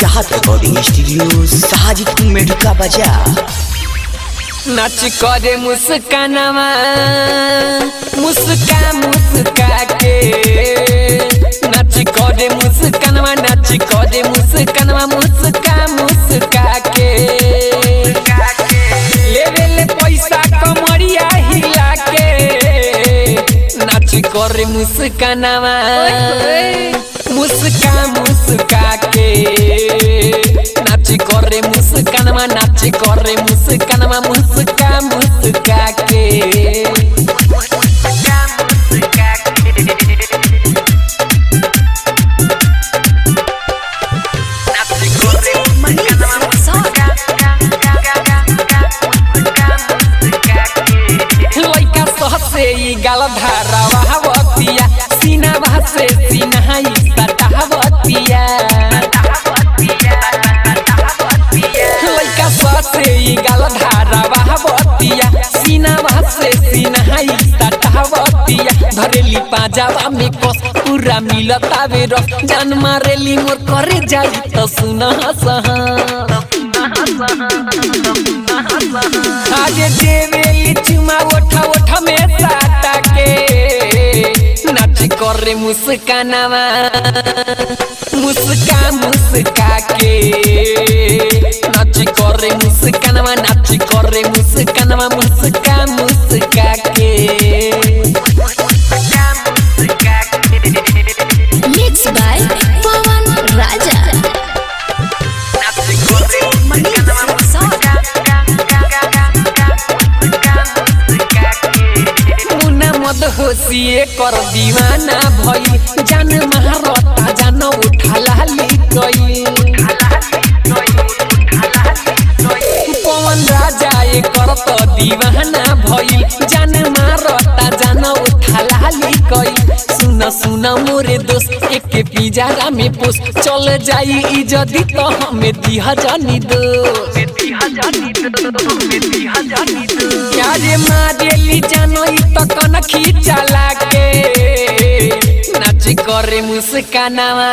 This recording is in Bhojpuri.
चाहत रिकॉर्डिंग स्टूडियो साजिद मेडिका बाजार। नाच करे मुस्कानवा मुस्का मुस्का के, नाच करे मुस्कानवा नाच करे मुस्कानवा मुस्का मुस्का के, लेवे ले पैसा कमरिया हिला के, नाच करे मुस्कानवा मुस्का मुस्का के, नाच करे मुस्कानवा नाच करे मुस्कानवा मुस्का मुस्का के। लइका सहसे गाल धारावतिया, सीना भासे सीना सटावतिया, लइका सहसे गाल धारावतिया, सीना भासे सीना सटावतिया, धरेली पाजावा में कस पूरा मिलतावे रस, जान मारेली मोर करे जाई त सुन सहा, आजे देवेली चुमा ओठा ओठा में साटा के, नाच करे मुस्कानवा मुस्का मुस्का के, नाच करे मुस्कानवा नाच करे मुस्कानवा मुस्का मुस्का के। Mixed by Pawan Raja। होशिए कर दीवाना भई, जान महारता जान उठा लाली गई, पवन राजा कर तो दीवाना भई, जान मारता जान उठा लाली गई, सुन सुन मोरे दोस्त एक पिजारा में पोस, चल जाई इज्जती तो हमें दिहा जानी दो, यारे मारेली जानो तो कन खींचा लागे, नाच करे मुस्कानवा